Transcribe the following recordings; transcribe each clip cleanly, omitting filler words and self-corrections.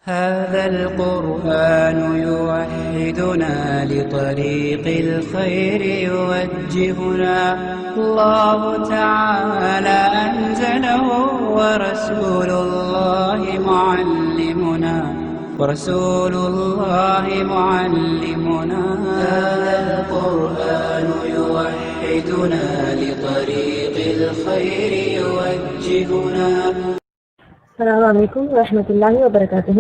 هذا القرآن يوحدنا لطريق الخير يوجهنا الله تعالى أنزله ورسول الله معلمنا هذا القرآن يوحدنا لطريق الخير يوجهنا. السلام علیکم ورحمۃ اللہ وبرکاتہ.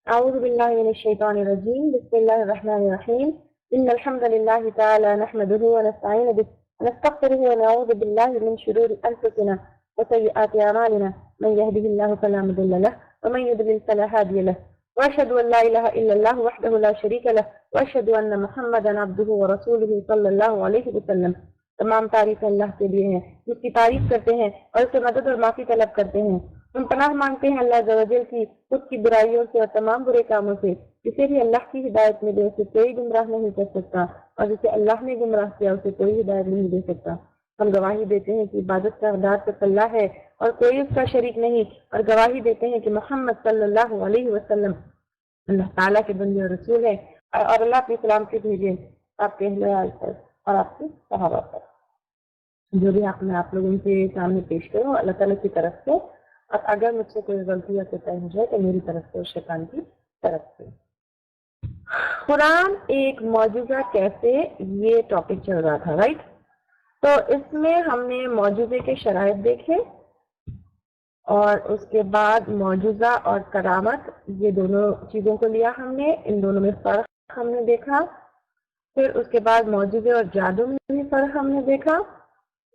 اعوذ باللہ من الشیطان الرجیم. بسم اللہ الرحمن الرحیم. ان الحمد للہ تعالی نحمده ونستعین به ونستغفره ونعوذ باللہ من شرور انفسنا وسیئات اعمالنا من يهده الله فلا مضل له ومن يضلل فلا هادي له واشهد ان لا اله الا الله وحده لا شريك له واشهد ان محمدا عبده ورسوله صلی اللہ علیہ وسلم. تمام تعریف اللہ کے لیے ہیں جس کی تعریف کرتے ہیں اور اس سے مدد اور معافی طلب کرتے ہیں. ہم پناہ مانگتے ہیں اللہ عز و جل کی خود کی برائیوں سے اور تمام برے کاموں سے. جسے بھی اللہ کی ہدایت ملے اسے کوئی گمراہ نہیں کر سکتا اور جسے اللہ نے گمراہ کیا اسے کوئی ہدایت نہیں دے سکتا. ہم گواہی دیتے ہیں کہ عبادت کا حقدار صرف اللہ ہے اور کوئی اس کا شریک نہیں، اور گواہی دیتے ہیں کہ محمد صلی اللہ علیہ وسلم اللہ تعالیٰ کے بندے اور رسول ہے، اور اللہ اپنے سلام کے بھیجے آپ کے اہل عیال پر اور آپ کے صحابہ پر. جو بھی میں آپ لوگوں کے سامنے پیش کروں اللہ تعالیٰ کی طرف سے، اور اگر مجھ سے کوئی غلطی یا کوئی ہو جائے تو میری طرف سے اور شیطان کی طرف سے. قرآن ایک معجزہ کیسے، یہ ٹاپک چل رہا تھا، رائٹ؟ تو اس میں ہم نے معجزے کے شرائط دیکھے، اور اس کے بعد معجزہ اور کرامت یہ دونوں چیزوں کو لیا ہم نے، ان دونوں میں فرق ہم نے دیکھا. پھر اس کے بعد معجزے اور جادو میں بھی فرق ہم نے دیکھا.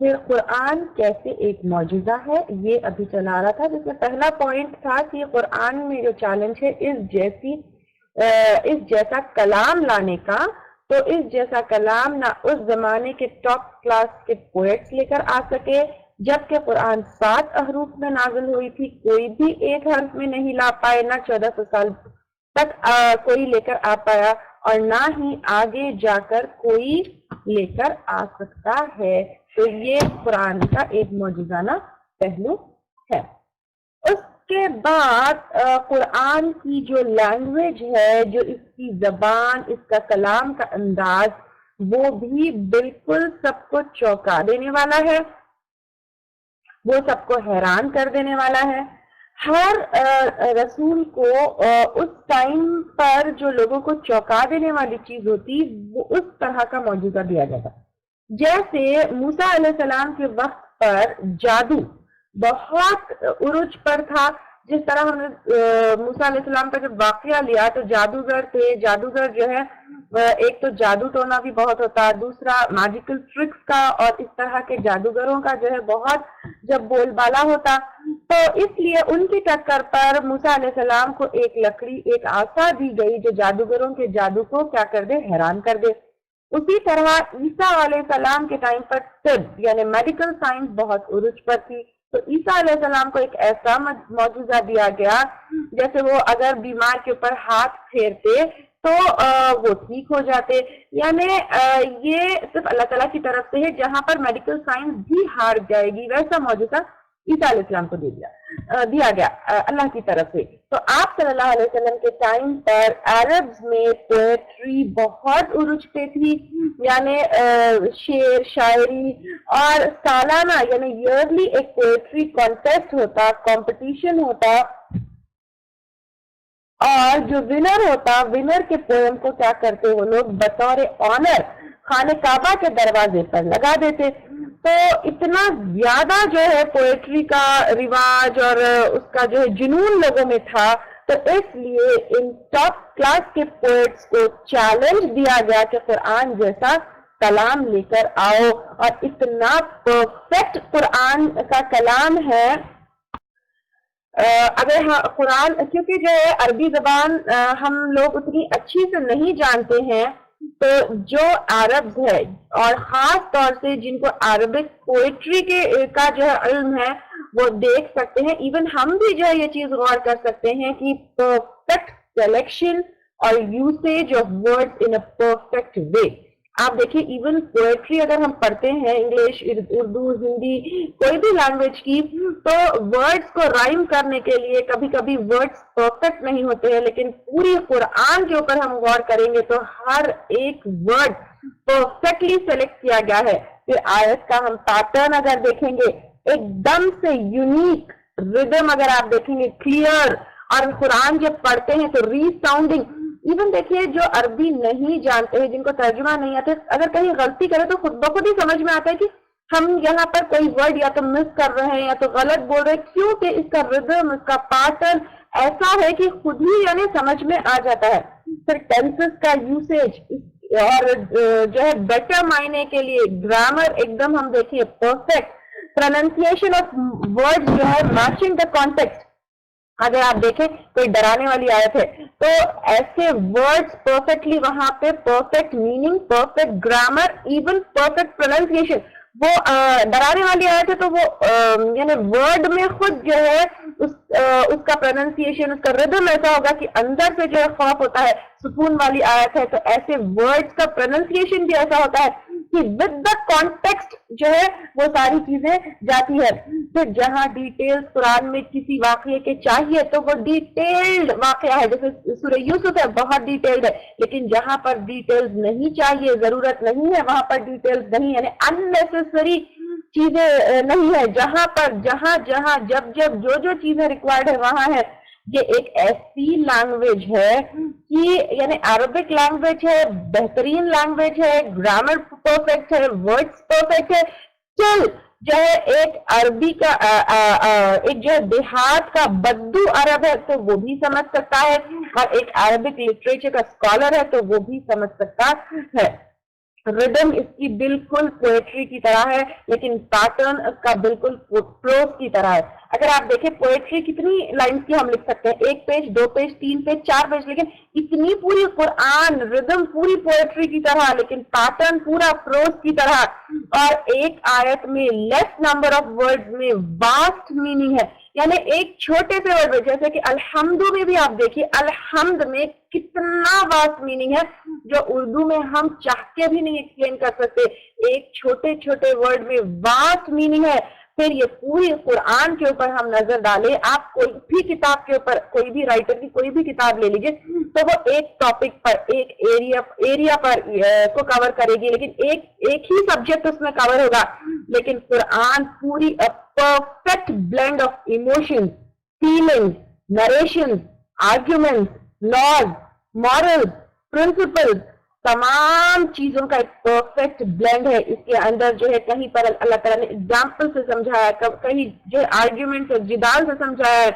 پھر قرآن کیسے ایک معجزہ ہے یہ ابھی چلا رہا تھا، جس میں پہلا پوائنٹ تھا کہ قرآن میں جو چیلنج ہے اس جیسا کلام لانے کا. تو اس جیسا کلام نہ اس زمانے کے ٹاپ کلاس کے پوئٹس لے کر آ سکے، جبکہ قرآن 7 حروف میں نازل ہوئی تھی، کوئی بھی ایک حرف میں نہیں لا پائے، نہ 1400 سال تک کوئی لے کر آ پایا، اور نہ ہی آگے جا کر کوئی لے کر آ سکتا ہے. تو یہ قرآن کا ایک معجزانہ پہلو ہے. اس کے بعد قرآن کی جو لینگویج ہے، جو اس کی زبان، اس کا کلام کا انداز، وہ بھی بالکل سب کو چونکا دینے والا ہے، وہ سب کو حیران کر دینے والا ہے. ہر رسول کو اس ٹائم پر جو لوگوں کو چونکا دینے والی چیز ہوتی وہ اس طرح کا معجزہ دیا جاتا. جیسے موسیٰ علیہ السلام کے وقت پر جادو بہت عروج پر تھا. جس طرح ہم نے موسیٰ علیہ السلام کا جب واقعہ لیا تو جادوگر تھے، جادوگر جو ہے ایک تو جادو ٹونا بھی بہت ہوتا، دوسرا میجیکل ٹرکس کا، اور اس طرح کے جادوگروں کا جو ہے بہت جب بول بالا ہوتا. تو اس لیے ان کی ٹکر پر موسیٰ علیہ السلام کو ایک لکڑی، ایک عصا دی گئی جو جادوگروں کے جادو کو کیا کر دے، حیران کر دے. اسی طرح عیسیٰ علیہ السلام کے ٹائم پر طب یعنی میڈیکل سائنس بہت عروج پر تھی. تو عیسیٰ علیہ السلام کو ایک ایسا معجزہ دیا گیا جیسے وہ اگر بیمار کے اوپر ہاتھ پھیرتے تو وہ ٹھیک ہو جاتے. یعنی یہ صرف اللہ تعالیٰ کی طرف سے ہے، جہاں پر میڈیکل سائنس بھی ہار جائے گی ویسا معجزہ عیسیٰ علیہ السلام کو دیا گیا اللہ کی طرف سے. تو آپ صلی اللہ علیہ وسلم کے ٹائم پر عربز میں پوئٹری بہت عروج پہ تھی، یعنی شعر شاعری، اور سالانہ یعنی ایئرلی ایک پوئٹری کانٹیسٹ ہوتا، کمپٹیشن ہوتا، اور جو ونر کے پوئم کو کیا کرتے وہ لوگ بطور آنر خانہ کعبہ کے دروازے پر لگا دیتے. تو اتنا زیادہ جو ہے پوئٹری کا رواج اور اس کا جو ہے جنون لوگوں میں تھا، تو اس لیے ان ٹاپ کلاس کے پوئٹس کو چیلنج دیا گیا کہ قرآن جیسا کلام لے کر آؤ. اور اتنا پرفیکٹ قرآن کا کلام ہے. اگر قرآن، کیونکہ جو ہے عربی زبان ہم لوگ اتنی اچھی سے نہیں جانتے ہیں، تو جو عربز ہے اور خاص طور سے جن کو عربک پوئٹری کا جو ہے علم ہے وہ دیکھ سکتے ہیں. ایون ہم بھی جو ہے یہ چیز غور کر سکتے ہیں کہ پرفیکٹ سلیکشن اور usage of words in a perfect way. آپ دیکھیے ایون پوئٹری اگر ہم پڑھتے ہیں انگلش، اردو، ہندی، کوئی بھی لینگویج کی، تو ورڈز کو رائم کرنے کے لیے کبھی کبھی ورڈز پرفیکٹ نہیں ہوتے ہیں، لیکن پوری قرآن کے اوپر ہم غور کریں گے تو ہر ایک ورڈ پرفیکٹلی سلیکٹ کیا گیا ہے. پھر آیت کا ہم پیٹرن اگر دیکھیں گے، ایک دم سے یونیک ردم اگر آپ دیکھیں گے، کلیئر، اور قرآن جب پڑھتے ہیں تو ری ساؤنڈنگ. ایون دیکھیے جو عربی نہیں جانتے ہیں، جن کو ترجمہ نہیں آتا، اگر کہیں غلطی کرے تو خود بخود ہی سمجھ میں آتا ہے کہ ہم یہاں پر کوئی ورڈ یا تو مس کر رہے ہیں یا تو غلط بول رہے ہیں، کیونکہ اس کا ردم، اس کا پیٹرن ایسا ہے کہ خود ہی یعنی سمجھ میں آ جاتا ہے. پھر ٹینسز کا یوسیج اور جو ہے بیٹر معنی کے لیے گرامر ایک دم ہم دیکھیے پرفیکٹ. پروننسیشن آف ورڈ جو ہے میچنگ دا کانٹیکسٹ. اگر آپ دیکھیں کوئی ڈرانے والی آیت ہے تو ایسے ورڈز پرفیکٹلی وہاں پہ perfect meaning, perfect grammar, even perfect pronunciation. وہ ڈرانے والی آیت ہے تو وہ یعنی ورڈ میں خود جو ہے اس کا پروننسیشن، اس کا ردم ایسا ہوگا کہ اندر سے جو ہے خوف ہوتا ہے. سکون والی آیت ہے تو ایسے ورڈز کا پروننسیشن بھی ایسا ہوتا ہے کہ ود دا کانٹیکسٹ جو ہے وہ ساری چیزیں جاتی ہے. پھر جہاں ڈیٹیلز قرآن میں کسی واقعے کے چاہیے تو وہ ڈیٹیلڈ واقعہ ہے، جیسے سورہ یوسف ہے بہت ڈیٹیلڈ ہے، لیکن جہاں پر ڈیٹیلز نہیں چاہیے، ضرورت نہیں ہے، وہاں پر ڈیٹیلز نہیں، یعنی اننیسیسری چیزیں نہیں ہے. جہاں پر جہاں جب جو چیزیں ریکوائرڈ ہے وہاں ہے. یہ ایک ایسی لینگویج ہے کہ یعنی عربک لینگویج ہے، بہترین لینگویج ہے، گرامر پرفیکٹ ہے، ورڈز پرفیکٹ ہے. چل جو ہے ایک عربی کا ایک جو ہے دیہات کا بدو عرب ہے تو وہ بھی سمجھ سکتا ہے، اور ایک عربک لٹریچر کا اسکالر ہے تو وہ بھی سمجھ سکتا ہے. ردم اس کی بالکل پوئٹری کی طرح ہے، لیکن پیٹرن اس کا بالکل پروز کی طرح ہے. اگر آپ دیکھیں پوئٹری کتنی لائنز کی ہم لکھ سکتے ہیں، 1 پیج، 2 پیج، 3 پیج، 4 پیج، لیکن اتنی پوری قرآن ردم پوری پوئٹری کی طرح، لیکن پیٹرن پورا پروز کی طرح. اور ایک آیت میں لیس نمبر آف ورڈز میں واسٹ میننگ ہے، یعنی ایک چھوٹے سے ورڈ میں، جیسے کہ الحمد میں بھی آپ دیکھیے الحمد میں کتنا واسٹ میننگ ہے جو اردو میں ہم چاہ کے بھی نہیں ایکسپلین کر سکتے. ایک چھوٹے چھوٹے ورڈ میں واسٹ میننگ ہے. پھر یہ پوری قرآن کے اوپر ہم نظر ڈالیں، آپ کوئی بھی کتاب کے اوپر، کوئی بھی رائٹر کی کوئی بھی کتاب لے لیجیے تو وہ ایک ٹاپک پر، ایک ایریا پر کو کور کرے گی، لیکن ایک ہی سبجیکٹ اس میں کور ہوگا. لیکن قرآن پوری perfect blend of emotion, feeling, narration, argument, laws, moral, principle, تمام چیزوں کا ایک پرفیکٹ بلینڈ ہے. اس کے اندر جو ہے کہیں پر اللہ تعالیٰ نے اگزامپل سے سمجھایا ہے، کہیں جو آرگیومنٹ سے، جدال سے سمجھایا ہے.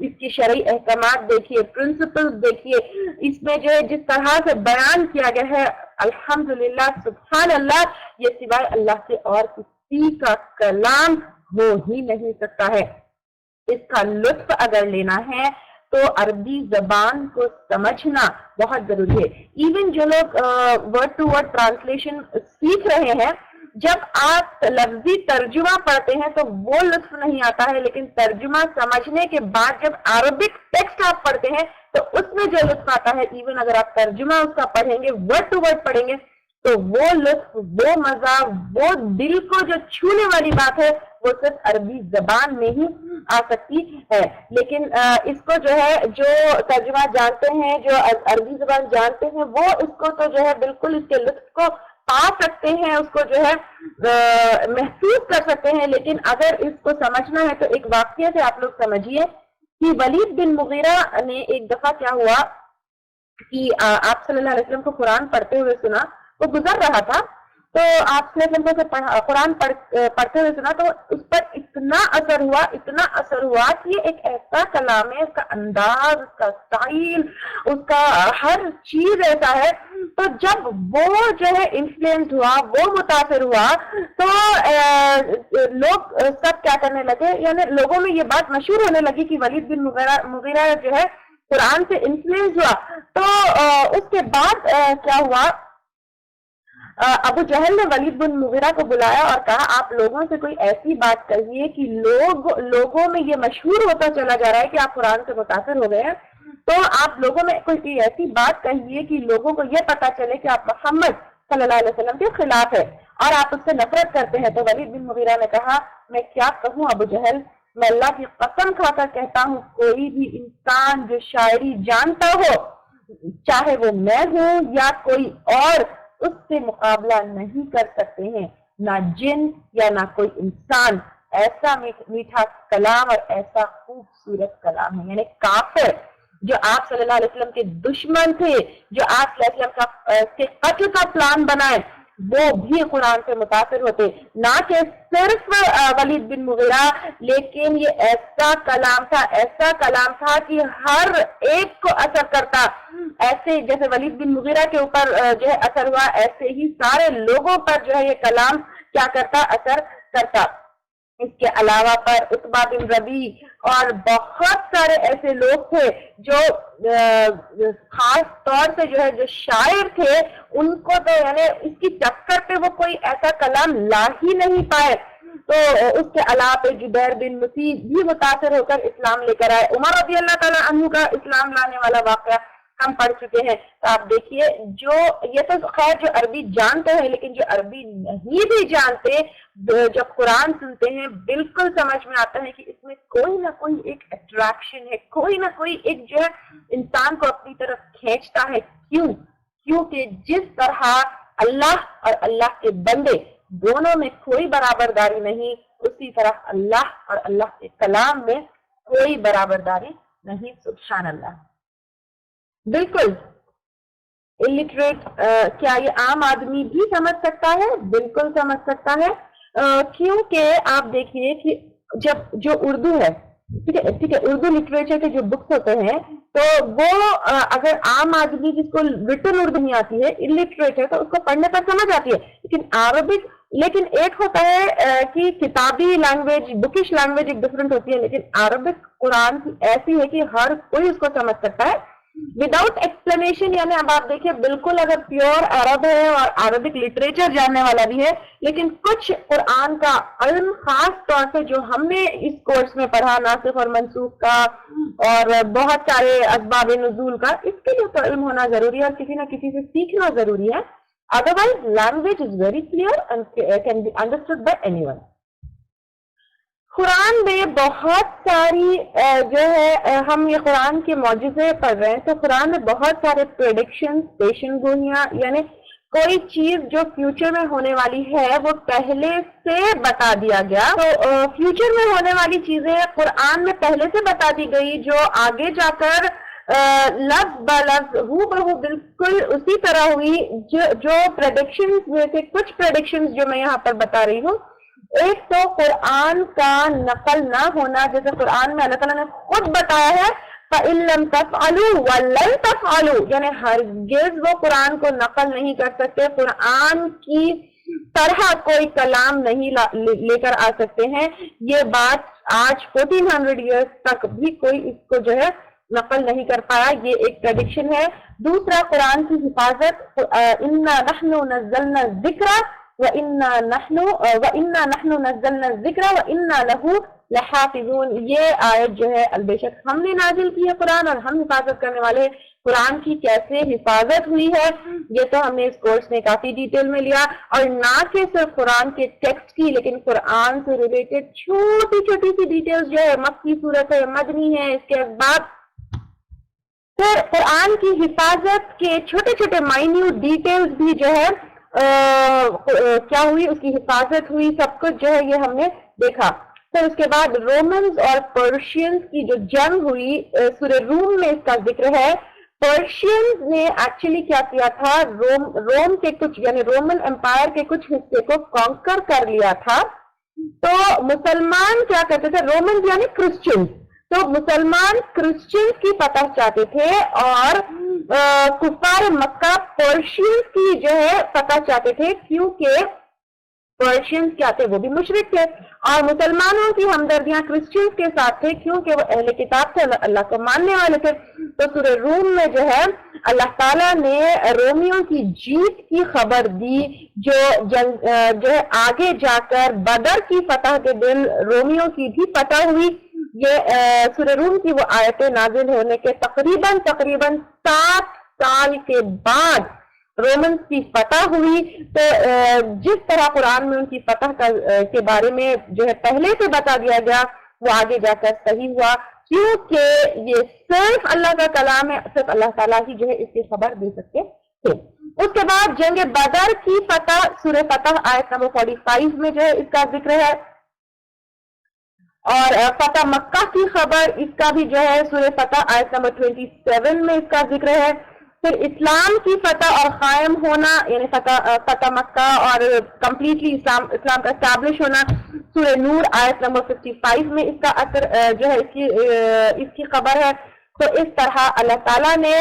اس کی شرعی احکامات دیکھیے، پرنسپل دیکھیے، اس میں جو ہے جس طرح سے بیان کیا گیا ہے، الحمدللہ، سبحان اللہ، یہ سوائے اللہ کے اور کسی کا کلام ہو ہی نہیں سکتا ہے. اس کا لطف اگر لینا ہے تو عربی زبان کو سمجھنا بہت ضروری ہے. ایون جو لوگ ورڈ ٹو ورڈ ٹرانسلیشن سیکھ رہے ہیں، جب آپ لفظی ترجمہ پڑھتے ہیں تو وہ لطف نہیں آتا ہے، لیکن ترجمہ سمجھنے کے بعد جب عربک ٹیکسٹ آپ پڑھتے ہیں تو اس میں جو لطف آتا ہے، ایون اگر آپ ترجمہ اس کا پڑھیں گے، ورڈ ٹو ورڈ پڑھیں گے، تو وہ لطف، وہ مزہ، وہ دل کو جو چھونے والی بات ہے وہ صرف عربی زبان میں ہی آ سکتی ہے. لیکن اس کو جو ہے جو ترجمہ جانتے ہیں، جو عربی زبان جانتے ہیں، وہ اس کو تو جو ہے بالکل اس کے لطف کو پا سکتے ہیں، اس کو جو ہے محسوس کر سکتے ہیں. لیکن اگر اس کو سمجھنا ہے تو ایک واقعہ سے آپ لوگ سمجھیے کہ ولید بن مغیرہ نے ایک دفعہ کیا ہوا کہ آپ صلی اللہ علیہ وسلم کو قرآن پڑھتے ہوئے سنا. وہ گزر رہا تھا تو آپ صلی اللہ علیہ وسلم سے قرآن پڑھتے ہوئے سنا تو اس پر اتنا اثر ہوا کہ یہ ایک ایسا کلام ہے، اس کا انداز، اس کا اسٹائل، اس کا ہر چیز ایسا ہے. تو جب وہ جو ہے انفلوئنس ہوا، وہ متاثر ہوا، تو لوگ سب کیا کرنے لگے، یعنی لوگوں میں یہ بات مشہور ہونے لگی کہ ولید بن مغیرہ جو ہے قرآن سے انفلوئنس ہوا. تو اس کے بعد کیا ہوا، ابو جہل نے ولید بن مغیرہ کو بلایا اور کہا آپ لوگوں سے کوئی ایسی بات کہیے کہ لوگوں میں یہ مشہور ہوتا چلا جا رہا ہے کہ آپ قرآن سے متاثر ہو گئے ہیں. تو آپ لوگوں میں کوئی ایسی بات کہیے کہ لوگوں کو یہ پتا چلے کہ آپ محمد صلی اللہ علیہ وسلم کے خلاف ہے اور آپ اس سے نفرت کرتے ہیں. تو ولید بن مغیرہ نے کہا میں کیا کہوں ابو جہل, میں اللہ کی قسم کھا کر کہتا ہوں کوئی بھی انسان جو شاعری جانتا ہو, چاہے وہ میں ہوں یا کوئی اور, اس سے مقابلہ نہیں کر سکتے ہیں, نہ جن یا نہ کوئی انسان. ایسا میٹھا کلام اور ایسا خوبصورت کلام ہے. یعنی کافر جو آپ صلی اللہ علیہ وسلم کے دشمن تھے, جو آپ صلی اللہ علیہ وسلم کے قتل کا پلان بنائے, وہ بھی قرآن سے متاثر ہوتے. نہ کہ صرف ولید بن مغیرہ, لیکن یہ ایسا کلام تھا کہ ہر ایک کو اثر کرتا. ایسے جیسے ولید بن مغیرہ کے اوپر جو ہے اثر ہوا, ایسے ہی سارے لوگوں پر جو ہے یہ کلام کیا کرتا, اثر کرتا. اس کے علاوہ پر عتبہ بن ربیع اور بہت سارے ایسے لوگ تھے جو خاص طور سے جو ہے جو شاعر تھے, ان کو تو یعنی اس کی ٹکر پہ وہ کوئی ایسا کلام لا ہی نہیں پائے. تو اس کے علاوہ پہ جبیر بن مسیح بھی متاثر ہو کر اسلام لے کر آئے. عمر رضی اللہ تعالیٰ عنہ کا اسلام لانے والا واقعہ ہم پڑھ چکے ہیں. تو آپ دیکھیے, جو یہ تو خیر جو عربی جانتے ہیں, لیکن جو عربی نہیں بھی جانتے, جب قرآن سنتے ہیں بالکل سمجھ میں آتا ہے کہ اس میں کوئی نہ کوئی ایک اٹریکشن ہے, کوئی نہ کوئی ایک جو ہے انسان کو اپنی طرف کھینچتا ہے. کیونکہ جس طرح اللہ اور اللہ کے بندے دونوں میں کوئی برابرداری نہیں, اسی طرح اللہ اور اللہ کے کلام میں کوئی برابرداری نہیں. سبحان اللہ. بالکل الٹریٹ کیا یہ عام آدمی بھی سمجھ سکتا ہے؟ بالکل سمجھ سکتا ہے, کیونکہ آپ دیکھیے کہ جب جو اردو ہے, ٹھیک ہے, اردو لٹریچر کے جو بکس ہوتے ہیں, تو وہ اگر عام آدمی جس کو ریٹن اردو نہیں آتی ہے, الٹریٹ ہے, تو اس کو پڑھنے پر سمجھ آتی ہے. لیکن ایک ہوتا ہے کہ کتابی لینگویج, بکش لینگویج ایک ڈفرنٹ ہوتی ہے, لیکن عربک قرآن کی ایسی ہے کہ ہر کوئی اس کو سمجھ سکتا ہے وداؤٹ ایکسپلینیشن. یعنی اب آپ دیکھیں بالکل اگر پیور عرب ہے اور عربک لٹریچر جاننے والا بھی ہے, لیکن کچھ قرآن کا علم خاص طور سے جو ہم نے اس کورس میں پڑھا, ناسخ اور منسوخ کا اور بہت سارے اسباب نزول کا, اس کے لیے تو علم ہونا ضروری ہے اور کسی نہ کسی سے سیکھنا ضروری ہے. Otherwise language is very clear and can be understood by anyone. قرآن میں بہت ساری جو ہے ہم یہ قرآن کے معجزے پڑھ رہے ہیں, تو قرآن میں بہت سارے پریڈکشنز, پیشن گوئیاں, یعنی کوئی چیز جو فیوچر میں ہونے والی ہے وہ پہلے سے بتا دیا گیا. تو فیوچر میں ہونے والی چیزیں قرآن میں پہلے سے بتا دی گئی, جو آگے جا کر لفظ بلفظ ہو بہو بالکل اسی طرح ہوئی. جو پریڈکشنز میں سے کچھ پریڈکشنز جو میں یہاں پر بتا رہی ہوں, ایک تو قرآن کا نقل نہ ہونا, جیسے قرآن میں اللہ تعالیٰ نے خود بتایا ہے فَإِن لَمْ تَفْعَلُوا وَلَّن تَفْعَلُوا, یعنی ہرگز وہ قرآن کو نقل نہیں کر سکتے, قرآن کی طرح کوئی کلام نہیں لے کر آ سکتے ہیں. یہ بات آج 1400 ایئرس تک بھی کوئی اس کو جو ہے نقل نہیں کر پایا. یہ ایک پریڈکشن ہے. دوسرا, قرآن کی حفاظت, إِنَّا نَحْنُ نَزَّلْنَا الذِّكْرَ وَإِنَّا نَحْنُ نَزَّلْنَا الذِّكْرَ وَإِنَّا لَهُ لَحَافِظُونَ. یہ آیت جو ہے البیشک ہم نے نازل کی ہے قرآن, اور ہم حفاظت کرنے والے. قرآن کی کیسے حفاظت ہوئی ہے یہ تو ہم نے اس کورس میں کافی ڈیٹیل میں لیا, اور نہ کہ صرف قرآن کے ٹیکسٹ کی, لیکن قرآن سے ریلیٹڈ چھوٹی چھوٹی سی ڈیٹیلز جو ہے, مکی صورت ہے, مدنی ہے, اس کے بعد پھر قرآن کی حفاظت کے چھوٹے چھوٹے مائنیوٹ ڈیٹیلز بھی جو ہے کیا ہوئی, اس کی حفاظت ہوئی, سب کچھ جو ہے یہ ہم نے دیکھا. پھر اس کے بعد رومنز اور پرشینز کی جو جنگ ہوئی, سورہ روم میں اس کا ذکر ہے. پرشینز نے ایکچولی کیا کیا تھا, روم کے کچھ یعنی رومن امپائر کے کچھ حصے کو کانکر کر لیا تھا. تو مسلمان کیا کرتے تھے, رومنز یعنی کرسچنز, تو مسلمان کرسچنز کی فتح چاہتے تھے, اور کفار مکہ پرشینز کی جو ہے فتح چاہتے تھے, کیونکہ پرشینز کیا تھے, وہ بھی مشرک تھے, اور مسلمانوں کی ہمدردیاں کرسچنز کے ساتھ تھے کیونکہ وہ اہل کتاب تھے, اللہ کو ماننے والے تھے. تو سورہ روم میں جو ہے اللہ تعالیٰ نے رومیوں کی جیت کی خبر دی, جو ہے آگے جا کر بدر کی فتح کے دن رومیوں کی بھی فتح ہوئی. یہ سورہ روم کی وہ آیتیں نازل ہونے کے تقریباً 7 سال کے بعد رومنس کی فتح ہوئی، تو جس طرح قرآن میں ان کی فتح کے بارے میں جو ہے پہلے سے بتا دیا گیا وہ آگے جا کر صحیح ہوا، کیونکہ یہ صرف اللہ کا کلام ہے، صرف اللہ تعالیٰ ہی جو ہے اس کی خبر دے سکتے تھے۔ اس کے بعد جنگ بدر کی فتح، سورہ فتح آیت نمبر 45 میں جو ہے اس کا ذکر ہے، اور فتح مکہ کی خبر اس کا بھی جو ہے سورہ فتح آیت نمبر 27 میں اس کا ذکر ہے۔ پھر اسلام کی فتح اور قائم ہونا، یعنی فتح مکہ اور کمپلیٹلی اسلام کا اسٹیبلش ہونا، سورہ نور آیت نمبر 55 میں اس کا اثر جو ہے اس کی خبر ہے۔ تو اس طرح اللہ تعالیٰ نے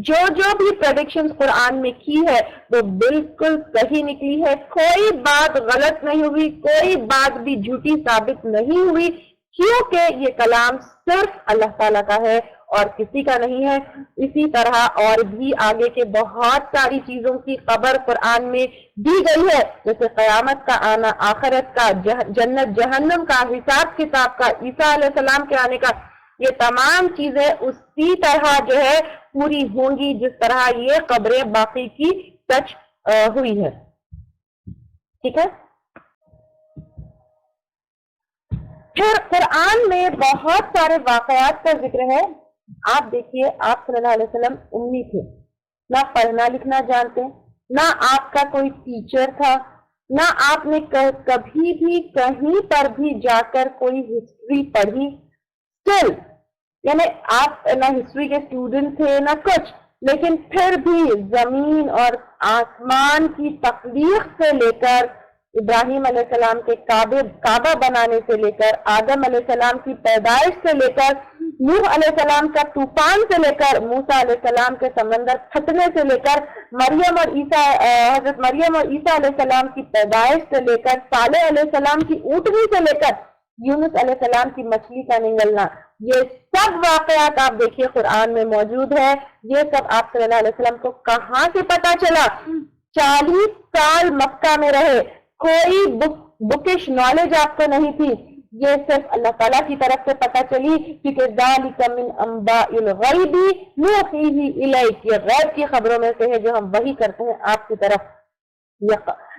جو بھی پریڈکشن قرآن میں کی ہے وہ بالکل صحیح نکلی ہے، کوئی بات غلط نہیں ہوئی، کوئی بات بھی جھوٹی ثابت نہیں ہوئی، کیونکہ یہ کلام صرف اللہ تعالیٰ کا ہے اور کسی کا نہیں ہے۔ اسی طرح اور بھی آگے کے بہت ساری چیزوں کی خبر قرآن میں دی گئی ہے، جیسے قیامت کا آنا، آخرت کا، جنت جہنم کا، حساب کتاب کا، عیسیٰ علیہ السلام کے آنے کا، یہ تمام چیزیں اسی طرح جو ہے پوری ہوں گی جس طرح یہ خبریں باقی کی سچ ہوئی ہے۔ ٹھیک ہے، پھر قرآن میں بہت سارے واقعات کا ذکر ہے۔ آپ دیکھیے، آپ صلی اللہ علیہ وسلم امی تھے، نہ پڑھنا لکھنا جانتے، نہ آپ کا کوئی ٹیچر تھا، نہ آپ نے کبھی بھی کہیں پر بھی جا کر کوئی ہسٹری پڑھی، یعنی آپ نہ ہسٹری کے اسٹوڈنٹ تھے نہ کچھ، لیکن پھر بھی زمین اور آسمان کی تخلیق سے لے کر ابراہیم علیہ السلام کے کعبہ بنانے سے لے کر، آدم علیہ السلام کی پیدائش سے لے کر، نوح علیہ السلام کا طوفان سے لے کر، موسیٰ علیہ السلام کے سمندر پھٹنے سے لے کر، حضرت مریم اور عیسیٰ علیہ السلام کی پیدائش سے لے کر، صالح علیہ السلام کی اونٹنی سے لے کر یونس علیہ السلام کی مچھلی کا نگلنا، یہ سب واقعات آپ دیکھیے قرآن میں موجود ہے۔ یہ سب آپ صلی اللہ علیہ وسلم کو کہاں سے پتا چلا؟ 40 سال مکہ میں رہے، کوئی بکش نالج آپ کو نہیں تھی، یہ صرف اللہ تعالیٰ کی طرف سے پتا چلی، کیونکہ ذالک من انباء الغیب نوحیہ الیک، یہ غیب کی خبروں میں سے ہے جو ہم وحی کرتے ہیں آپ کی طرف۔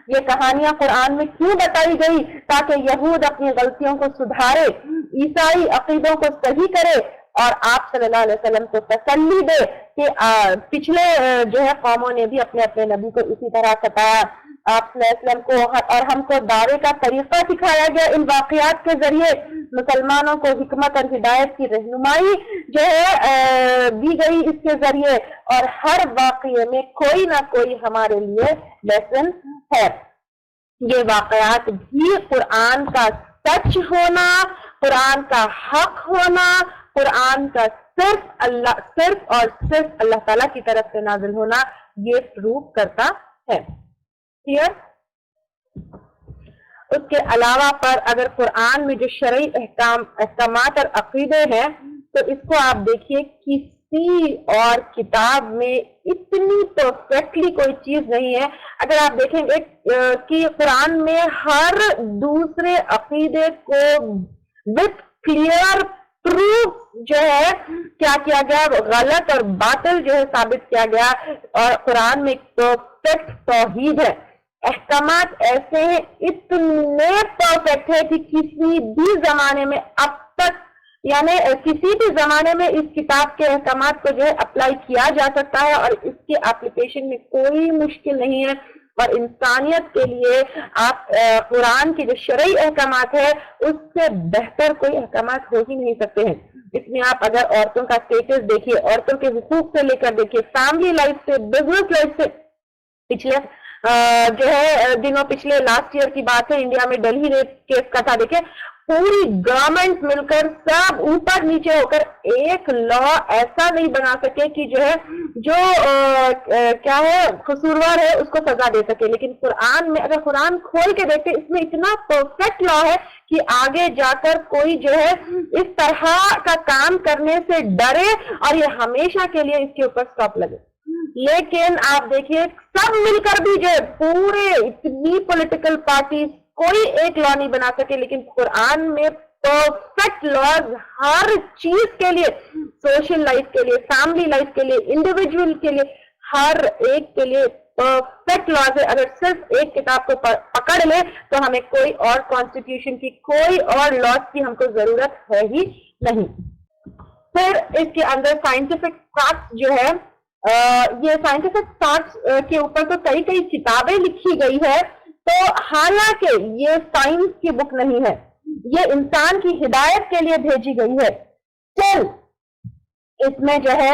یہ کہانیاں قرآن میں کیوں بتائی گئی؟ تاکہ یہود اپنی غلطیوں کو سدھارے، عیسائی عقیدوں کو صحیح کرے، اور آپ صلی اللہ علیہ وسلم کو تسلی دے کہ پچھلے جو ہے قوموں نے بھی اپنے اپنے نبی کو اسی طرح ستایا۔ آپ صلی اللہ علیہ وسلم کو اور ہم کو دعوے کا طریقہ سکھایا گیا ان واقعات کے ذریعے، مسلمانوں کو حکمت اور ہدایت کی رہنمائی جو ہے دی گئی اس کے ذریعے، اور ہر واقعے میں کوئی نہ کوئی ہمارے لیے لیسن ہے۔ یہ واقعات بھی قرآن کا سچ ہونا، قرآن کا حق ہونا، قرآن کا صرف اور صرف اللہ تعالیٰ کی طرف سے نازل ہونا یہ پروف کرتا ہے۔ اس کے علاوہ پر اگر قرآن میں جو شرعی احکامات اور عقیدے ہیں تو اس کو آپ دیکھیے کسی اور کتاب میں اتنی پرفیکٹلی کوئی چیز نہیں ہے۔ اگر آپ دیکھیں گے کہ قرآن میں ہر دوسرے عقیدے کو وتھ کلیئر پروف جو ہے کیا کیا گیا، غلط اور باطل جو ہے ثابت کیا گیا، اور قرآن میں پرفیکٹ توحید ہے۔ احکامات ایسے ہیں، اتنے پرفیکٹ ہے کہ کسی بھی زمانے میں اب تک، یعنی کسی بھی زمانے میں اس کتاب کے احکامات کو جو ہے اپلائی کیا جا سکتا ہے، اور اس کے اپلیکیشن میں کوئی مشکل نہیں ہے۔ اور انسانیت کے لیے آپ قرآن کے جو شرعی احکامات ہے اس سے بہتر کوئی احکامات ہو ہی نہیں سکتے ہیں۔ اس میں آپ اگر عورتوں کا اسٹیٹس دیکھیے، عورتوں کے حقوق سے لے کر دیکھیے، فیملی لائف سے، بزنس لائف سے، پچھلے جو ہے دنوں، پچھلے لاسٹ ایئر کی بات ہے، انڈیا میں ڈلہی ریپ کیس کا تھا، دیکھیں پوری گورنمنٹ مل کر سب اوپر نیچے ہو کر ایک لا ایسا نہیں بنا سکے کہ جو ہے جو کیا ہے قصوروار ہے اس کو سزا دے سکے، لیکن قرآن میں اگر قرآن کھول کے دیکھتے اس میں اتنا پرفیکٹ لا ہے کہ آگے جا کر کوئی جو ہے اس طرح کا کام کرنے سے ڈرے اور یہ ہمیشہ کے لیے اس کے اوپر اسٹاپ لگے۔ لیکن آپ دیکھیے سب مل کر بھی جو پورے اتنی پولیٹیکل پارٹیز کوئی ایک لا نہیں بنا سکے، لیکن قرآن میں پرفیکٹ لاز ہر چیز کے لیے، سوشل لائف کے لیے، فیملی لائف کے لیے، انڈیویجول کے لیے، ہر ایک کے لیے پرفیکٹ لاز ہے. اگر صرف ایک کتاب کو پکڑ لیں تو ہمیں کوئی اور کانسٹیٹیوشن کی، کوئی اور لاز کی ہم کو ضرورت ہے ہی نہیں. پھر اس کے اندر سائنٹیفک فیکٹس جو ہے، یہ سائنٹیفک فیکٹس کے اوپر تو کئی کتابیں لکھی گئی ہے، تو حالانکہ یہ سائنس کی بک نہیں ہے، یہ انسان کی ہدایت کے لیے بھیجی گئی ہے. چل اس میں جو ہے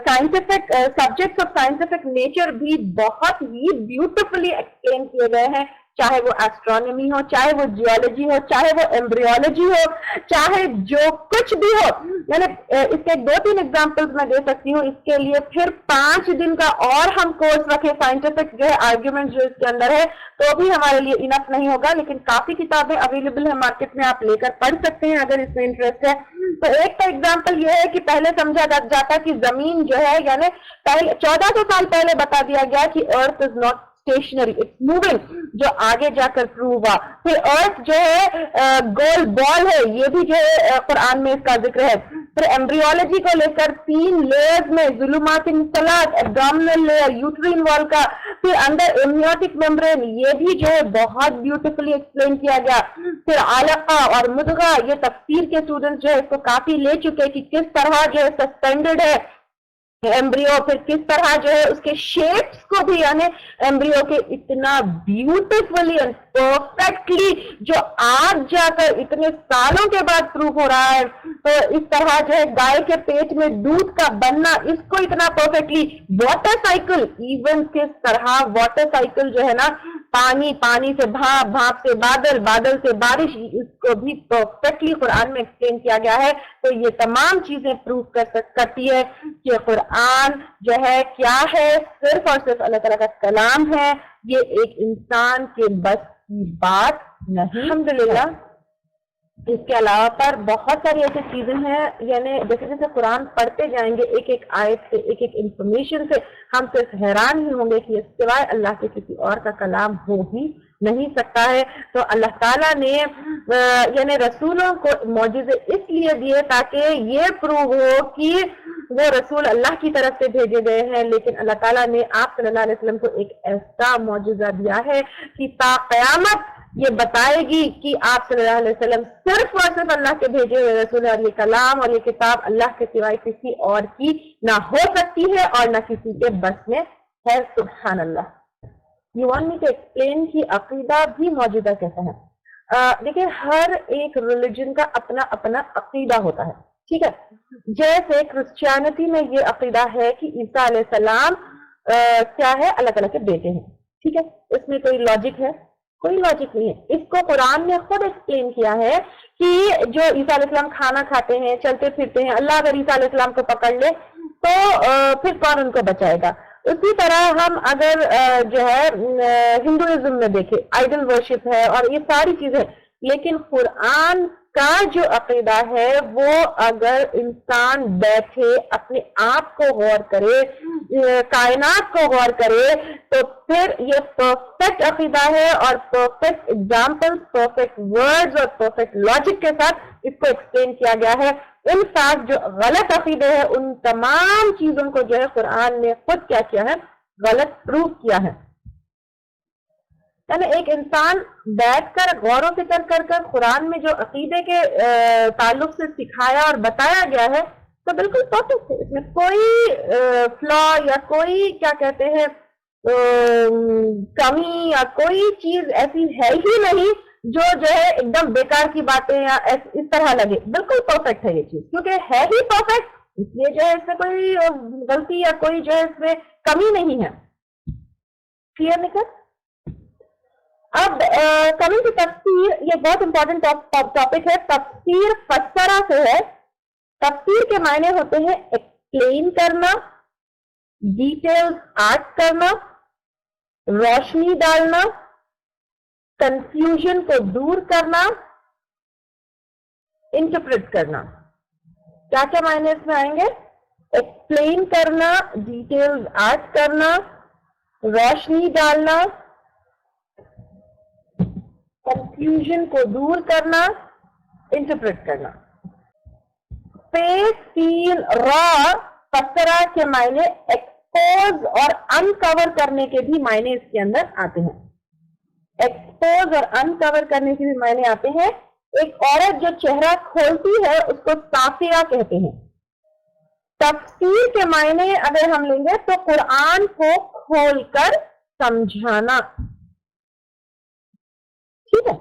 scientific subjects of scientific nature بھی بہت ہی بیوٹیفلی ایکسپلین کیے گئے ہیں، چاہے وہ ایسٹرونومی ہو، چاہے وہ جیولوجی ہو، چاہے وہ ایمبریولوجی ہو، چاہے جو کچھ بھی ہو. یعنی اس کے 2-3 ایگزامپلز میں دے سکتی ہوں. اس کے لیے پھر 5 دن کا اور ہم کورس رکھے سائنٹیفک جو ہے آرگیومنٹ جو اس کے اندر ہے تو بھی ہمارے لیے انف نہیں ہوگا. لیکن کافی کتابیں اویلیبل ہیں مارکیٹ میں، آپ لے کر پڑھ سکتے ہیں اگر اس میں انٹرسٹ ہے. تو ایک تو ایگزامپل یہ ہے کہ پہلے سمجھا جاتا کہ زمین جو ہے، یعنی 1400 سال پہلے بتا دیا گیا کہ earth is not stationary, it's moving, جو آگے جا کر پروو ہوا. پھر ارتھ جو ہے گول بال ہے، یہ بھی جو ہے قرآن میں اس کا ذکر ہے. پھر ایمبریولوجی کو لے کر 3 لیئرز میں ظلمات ثلاث، ایبڈومینل لیئر، یوٹرین وال کا، پھر اندر امنیوٹک میمبرین، یہ بھی جو ہے بہت بیوٹیفلی ایکسپلین کیا گیا. پھر علقہ اور مدغہ، یہ تفسیر کے اسٹوڈنٹ جو ہے اس کو کافی لے چکے کہ کس طرح جو ہے سسپینڈڈ ہے ایمبریو، پھر کس طرح جو ہے اس کے شیپس کو بھی، یعنی ایمبریو کے اتنا بیوٹیفلی اینڈ پرفیکٹلی جو آج جا کر اتنے سالوں کے بعد پروف ہو رہا ہے. تو اس طرح جو ہے گائے کے پیٹ میں دودھ کا بننا، اس کو اتنا پرفیکٹلی. واٹر سائیکل، ایون کس طرح واٹر سائیکل جو ہے نا، پانی سے بھاپ، بھاپ سے بادل، بادل سے بارش، اس کو بھی پرفیکٹلی قرآن میں ایکسپلین کیا گیا ہے. تو یہ تمام چیزیں پروف کرتی ہے کہ قرآن جو ہے کیا ہے، صرف اور صرف اللہ تعالیٰ کا کلام ہے، یہ ایک انسان کے بس کی بات نہیں. الحمدللہ اس کے علاوہ پر بہت ساری ایسی چیزیں ہیں، یعنی جیسے جیسے قرآن پڑھتے جائیں گے ایک ایک آیت سے، ایک ایک انفارمیشن سے، ہم صرف حیران ہی ہوں گے کہ سوائے اللہ کے کسی اور کا کلام ہو ہی نہیں سکتا ہے. تو اللہ تعالیٰ نے یعنی رسولوں کو معجزے اس لیے دیے تاکہ یہ پروو ہو کہ وہ رسول اللہ کی طرف سے بھیجے گئے ہیں. لیکن اللہ تعالیٰ نے آپ صلی اللہ علیہ وسلم کو ایک ایسا معجزہ دیا ہے کہ تا قیامت یہ بتائے گی کہ آپ صلی اللہ علیہ وسلم صرف اور صرف اللہ کے بھیجے ہوئے رسول، اور یہ کلام اور یہ کتاب اللہ کے سوائے کسی اور کی نہ ہو سکتی ہے اور نہ کسی کے بس میں ہے. سبحان اللہ. You want me to explain کہ عقیدہ بھی موجودہ کیسا ہے. دیکھیں ہر ایک ریلیجن کا اپنا اپنا عقیدہ ہوتا ہے، ٹھیک ہے. جیسے کرسچینٹی میں یہ عقیدہ ہے کہ عیسیٰ علیہ السلام کیا ہے، اللہ تعالیٰ کے بیٹے ہیں، ٹھیک ہے. اس میں کوئی لاجک ہے؟ کوئی لاجک نہیں ہے. اس کو قرآن نے خود ایکسپلین کیا ہے کہ جو عیسیٰ علیہ السلام کھانا کھاتے ہیں، چلتے پھرتے ہیں، اللہ اگر عیسیٰ علیہ السلام کو پکڑ لے تو پھر کون ان کو بچائے گا. اسی طرح ہم اگر جو ہے ہندوازم میں دیکھیں، آئیڈل ورشپ ہے اور یہ ساری چیزیں، لیکن قرآن کا جو عقیدہ ہے وہ اگر انسان بیٹھے اپنے آپ کو غور کرے، کائنات کو غور کرے، تو پھر یہ پرفیکٹ عقیدہ ہے اور پرفیکٹ ایگزامپل، پرفیکٹ ورڈز اور پرفیکٹ لاجک کے ساتھ اس کو ایکسپلین کیا گیا ہے. ان ساتھ جو غلط عقیدے ہیں ان تمام چیزوں کو جو ہے قرآن نے خود کیا کیا ہے، غلط پروف کیا ہے. یعنی ایک انسان بیٹھ کر غور و فکر کر قرآن میں جو عقیدے کے تعلق سے سکھایا اور بتایا گیا ہے تو بالکل پرفیکٹ ہے. اس میں کوئی فلا یا کوئی کیا کہتے ہیں کمی یا کوئی چیز ایسی ہے ہی نہیں جو ہے ایک دم بیکار کی باتیں یا اس طرح لگے. بالکل پرفیکٹ ہے یہ چیز، کیونکہ ہے ہی پرفیکٹ، اس لیے جو ہے اس میں کوئی غلطی یا کوئی جو ہے اس میں کمی نہیں ہے. کلیئر نکل؟ اب کمنگ ٹو تفسیر، یہ بہت امپورٹنٹ ٹاپک ہے. تفسیر فسرہ سے ہے. تفسیر کے معنی ہوتے ہیں ایکسپلین کرنا، ڈیٹیلز ایڈ کرنا، روشنی ڈالنا، کنفیوژن کو دور کرنا، انٹرپریٹ کرنا. کیا کیا معنی اس میں آئیں گے؟ ایکسپلین کرنا، ڈیٹیلز ایڈ کرنا، روشنی ڈالنا، کنفیوژن کو دور کرنا، انٹرپریٹ کرنا. فیس فیل را فسرہ کے معنی ایکسپوز اور انکور کرنے کے بھی معنی اس کے اندر آتے ہیں. ایکسپوز اور انکور کرنے کے بھی معنی آتے ہیں. ایک عورت جو چہرہ کھولتی ہے اس کو سافیہ کہتے ہیں. تفسیر کے معنی اگر ہم لیں گے تو قرآن کو کھول کر سمجھانا. ٹھیک ہے.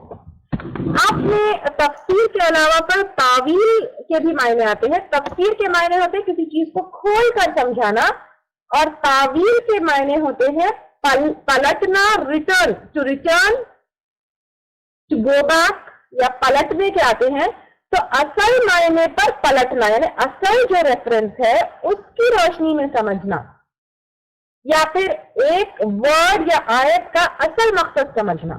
آپ نے تفسیر کے علاوہ پر تعویل کے بھی معنی آتے ہیں. تفسیر کے معنی ہوتے ہیں کسی چیز کو کھول کر سمجھانا, اور تعویل کے معنی ہوتے ہیں پلٹنا, ریٹرن, ٹو گو بیک, یا پلٹنے کے آتے ہیں. تو اصل معنی پر پلٹنا یعنی اصل جو ریفرنس ہے اس کی روشنی میں سمجھنا, یا پھر ایک ورڈ یا آیت کا اصل مقصد سمجھنا.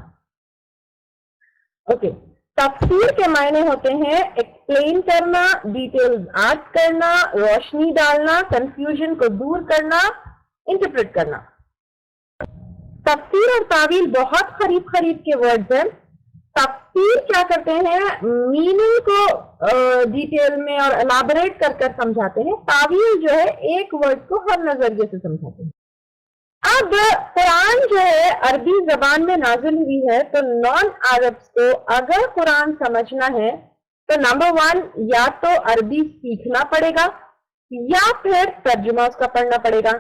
اوکے. تفسیر کے معنی ہوتے ہیں ایکسپلین کرنا, ڈیٹیلز ایڈ کرنا, روشنی ڈالنا, کنفیوژن کو دور کرنا, انٹرپریٹ کرنا. تفسیر اور تعویل بہت قریب کے ورڈز ہیں. تفسیر کیا کرتے ہیں, میننگ کو ڈیٹیل میں اور الیبوریٹ کر کر سمجھاتے ہیں. تعویل جو ہے ایک ورڈ کو ہر نظریے سے سمجھاتے ہیں. اب قرآن جو ہے عربی زبان میں نازل ہوئی ہے, تو نان عربس کو اگر قرآن سمجھنا ہے تو نمبر 1 یا تو عربی سیکھنا پڑے گا یا پھر ترجمہ اس کا پڑھنا پڑے گا.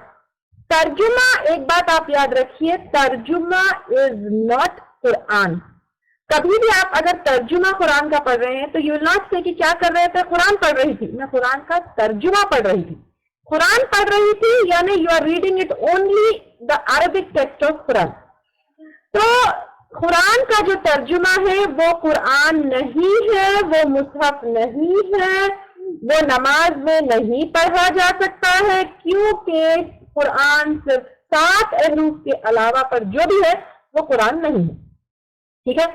ترجمہ, ایک بات آپ یاد رکھیے, ترجمہ از ناٹ قرآن. کبھی بھی آپ اگر ترجمہ قرآن کا پڑھ رہے ہیں تو یو ول ناٹ سے کہ کیا کر رہے تھے, قرآن پڑھ رہی تھی. میں قرآن کا ترجمہ پڑھ رہی تھی. قرآن پڑھ رہی تھی یعنی you are reading it only the Arabic text of Quran. تو قرآن کا جو ترجمہ ہے وہ قرآن نہیں ہے, وہ مصحف نہیں ہے, وہ نماز میں نہیں پڑھا جا سکتا ہے, کیونکہ قرآن صرف 7 حروف کے علاوہ پر جو بھی ہے وہ قرآن نہیں ہے. ٹھیک ہے.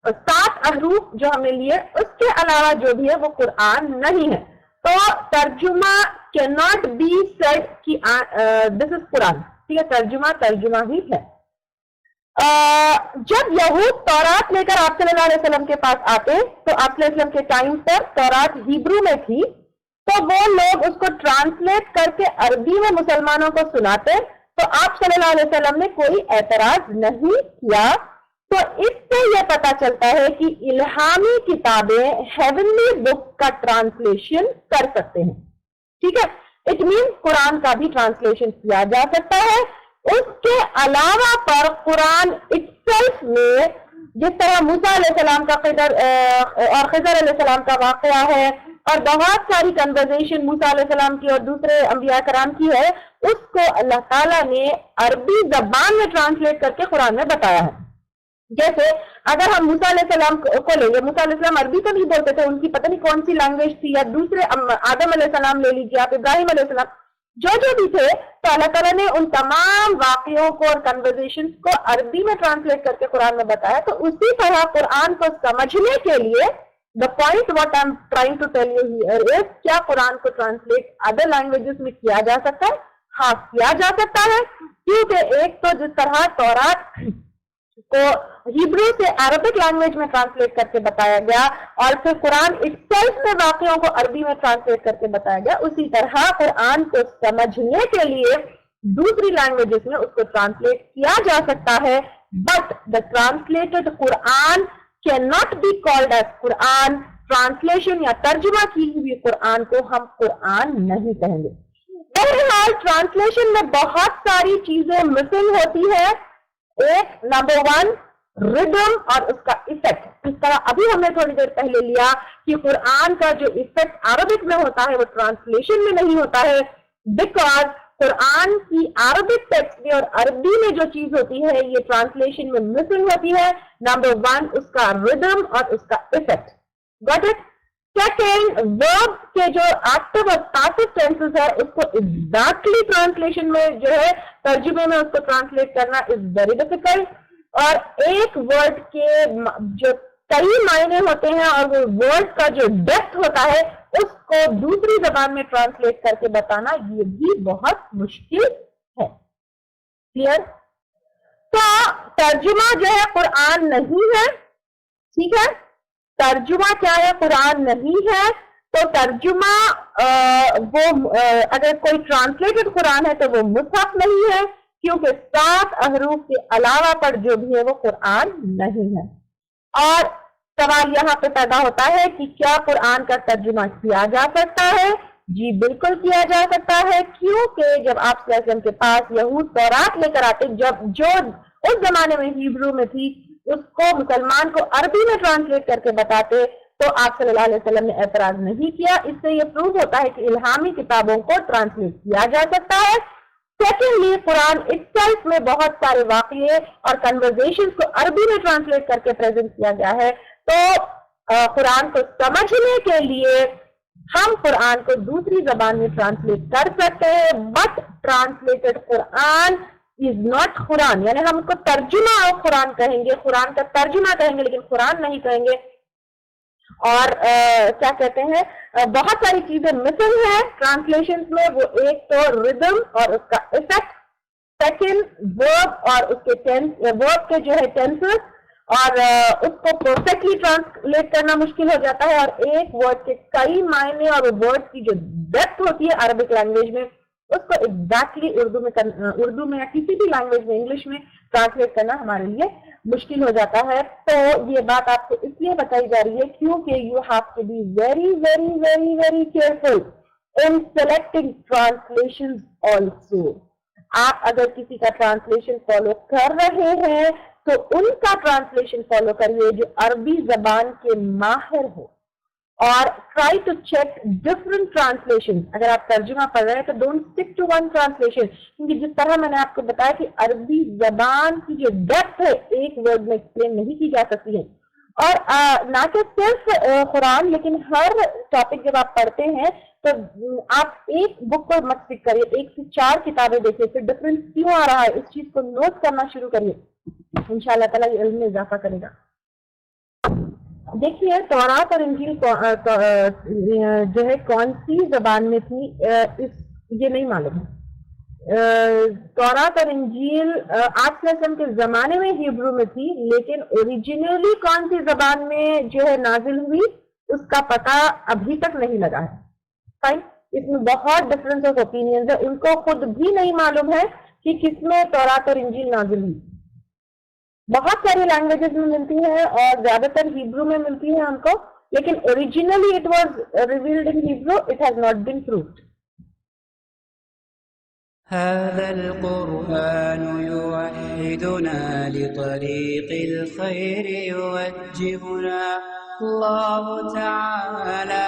7 حروف جو ہم نے لیے اس کے علاوہ جو بھی ہے وہ قرآن نہیں ہے. تو ترجمہ cannot be said کہ this is قرآن. ٹھیک ہے. ترجمہ ہی ہے. جب یہود تورات لے کر آپ صلی اللہ علیہ وسلم کے پاس آتے تو آپ صلی اللہ علیہ وسلم کے ٹائم پر تورات ہیبرو میں تھی, تو وہ لوگ اس کو ٹرانسلیٹ کر کے عربی میں مسلمانوں کو سناتے, تو آپ صلی اللہ علیہ وسلم نے کوئی اعتراض نہیں کیا. تو اس سے یہ پتا چلتا ہے کہ الہامی کتابیں ہیونلی بک کا ٹرانسلیشن کر سکتے ہیں. ٹھیک ہے. اٹ مینس قرآن کا بھی ٹرانسلیشن کیا جا سکتا ہے. اس کے علاوہ پر قرآن اٹسیلف میں جس طرح موسیٰ علیہ السلام کا اور خضر علیہ السلام کا واقعہ ہے, اور بہت ساری کنورزیشن موسیٰ علیہ السلام کی اور دوسرے انبیاء کرام کی ہے, اس کو اللہ تعالیٰ نے عربی زبان میں ٹرانسلیٹ کر کے قرآن میں بتایا ہے. جیسے اگر ہم موسیٰ علیہ السلام کو لیں گے, موسیٰ علیہ السلام عربی تو نہیں بولتے تھے, ان کی پتہ نہیں کون سی لینگویج تھی, یا دوسرے آدم علیہ السلام لے لیجیے آپ, ابراہیم علیہ السلام, جو بھی تھے, تو اللہ تعالیٰ نے ان تمام واقعوں کو اور کنورزیشن کو عربی میں ٹرانسلیٹ کر کے قرآن میں بتایا. تو اسی طرح قرآن کو سمجھنے کے لیے the point what I'm trying to tell you here is, کیا قرآن کو ٹرانسلیٹ ادر لینگویجز میں کیا جا سکتا ہے؟ ہاں کیا جا سکتا ہے, کیونکہ ایک تو جس طرح تورات کو ہیبرو سے عربک لینگویج میں ٹرانسلیٹ کر کے بتایا گیا, اور پھر قرآن اٹسیلف میں واقعوں کو عربی میں ٹرانسلیٹ کر کے بتایا گیا, اسی طرح قرآن کو سمجھنے کے لیے دوسری لینگویجز میں اس کو ٹرانسلیٹ کیا جا سکتا ہے. But the translated Quran can not be called as Quran. Translation یا ترجمہ کی ہوئی قرآن کو ہم قرآن نہیں کہیں گے. بہرحال ٹرانسلیشن میں بہت ساری چیزیں مسنگ ہوتی ہے. ایک نمبر 1 ردم اور اس کا ایفیکٹ. اس طرح ابھی ہم نے تھوڑی دیر پہلے لیا کہ قرآن کا جو ایفیکٹ عربک میں ہوتا ہے وہ ٹرانسلیشن میں نہیں ہوتا ہے, بیکاز قرآن کی عربک ٹیکسٹ میں اور عربی میں جو چیز ہوتی ہے یہ ٹرانسلیشن میں مسنگ ہوتی ہے. نمبر 1 اس کا ردم اور اس کا ایفیکٹ. Got it. سیکنڈ, ورب کے جو ایکٹیو اور پیسو ٹینسز ہے اس کو ایگزیکٹلی ٹرانسلیشن میں جو ہے ترجمے میں اس کو ٹرانسلیٹ کرنا از ویری ڈیفیکلٹ. اور ایک ورڈ کے جو کئی معنی ہوتے ہیں اور وہ ورڈ کا جو ڈیپتھ ہوتا ہے اس کو دوسری زبان میں ٹرانسلیٹ کر کے بتانا یہ بھی بہت مشکل ہے. کلیئر؟ تو ترجمہ جو ہے قرآن نہیں ہے. ٹھیک ہے. ترجمہ کیا ہے؟ قرآن نہیں ہے. تو ترجمہ وہ اگر کوئی ٹرانسلیٹڈ قرآن ہے تو وہ مصحف نہیں ہے، کیونکہ 7 احرف کے علاوہ پر جو بھی ہے وہ قرآن نہیں ہے۔ اور سوال یہاں پہ پیدا ہوتا ہے کہ کیا قرآن کا ترجمہ کیا جا سکتا ہے؟ جی بالکل کیا جا سکتا ہے، کیونکہ جب آپ صلی اللہ علیہ وسلم کے پاس یہود تورات لے کر آتے، جو اس زمانے میں ہیبرو میں تھی، اس کو مسلمان کو عربی میں ٹرانسلیٹ کر کے بتاتے، تو آپ صلی اللہ علیہ وسلم نے اعتراض نہیں کیا۔ اس سے یہ پروو ہوتا ہے کہ الہامی کتابوں کو ٹرانسلیٹ کیا جا سکتا ہے۔ سیکنڈلی، قرآن اٹسیلف میں بہت سارے واقعے اور کنورزیشنز کو عربی میں ٹرانسلیٹ کر کے پریزنٹ کیا گیا ہے، تو قرآن کو سمجھنے کے لیے ہم قرآن کو دوسری زبان میں ٹرانسلیٹ کر سکتے ہیں، but translated Quran is not Quran, یعنی ہم کو ترجمہ قرآن کہیں گے، قرآن کا ترجمہ کہیں گے، لیکن قرآن نہیں کہیں گے۔ اور کیا کہتے ہیں، بہت ساری چیزیں مسنگ ہیں ٹرانسلیشنز میں، وہ ایک تو ردم اور اس کا افیکٹ، سیکنڈ ورب اور اس کے ورب کے جو ہے ٹینسز، اور اس کو پرفیکٹلی ٹرانسلیٹ کرنا مشکل ہو جاتا ہے، اور ایک ورڈ کے کئی معنی اور ورڈ کی جو ڈیپتھ ہوتی ہے عربک لینگویج میں، اس کو ایگزیکٹلی اردو میں یا کسی بھی لینگویج میں، انگلش میں ٹرانسلیٹ کرنا ہمارے لیے مشکل ہو جاتا ہے۔ تو یہ بات آپ کو اس لیے بتائی جا رہی ہے کیونکہ you have to be very very very very careful in selecting translation also. آپ اگر کسی کا ٹرانسلیشن فالو کر رہے ہیں تو ان کا ٹرانسلیشن فالو کریے جو عربی زبان کے ماہر ہو، اور try to check different translation. اگر آپ ترجمہ پڑھ رہے ہیں تو don't stick to one translation, کیونکہ جس طرح میں نے آپ کو بتایا کہ عربی زبان کی جو ڈیپتھ ہے ایک ورڈ میں ایکسپلین نہیں کی جا سکتی ہے۔ اور نہ کہ صرف قرآن، لیکن ہر ٹاپک جب آپ پڑھتے ہیں تو آپ ایک بک پر مت اسٹک کریے، 1 سے 4 کتابیں دیکھیے، پھر ڈفرنس کیوں آ رہا ہے اس چیز کو نوٹ کرنا شروع کریے، انشاءاللہ تعالیٰ یہ علم میں اضافہ کرے گا۔ دیکھیے تورات اور انجیل جو ہے کون سی زبان میں تھی، یہ نہیں معلوم ہے۔ تورات اور انجیل آپ صلی اللہ علیہ وسلم کے زمانے میں ہیبرو میں تھی، لیکن اوریجنلی کون سی زبان میں جو ہے نازل ہوئی اس کا پتہ ابھی تک نہیں لگا ہے۔ فائن، اس میں بہت ڈفرینس آف اوپینینز ہے، ان کو خود بھی نہیں معلوم ہے کہ کس میں تورات اور انجیل نازل ہوئی۔ بہت ساری لینگویجز میں ملتی ہیں اور زیادہ تر ہیبرو میں ملتی ہیں ہم کو، لیکن originally it was revealed in Hebrew, it has not been proofed. هذا القرآن يوحدنا لطريق الخير يوجهنا الله تعالى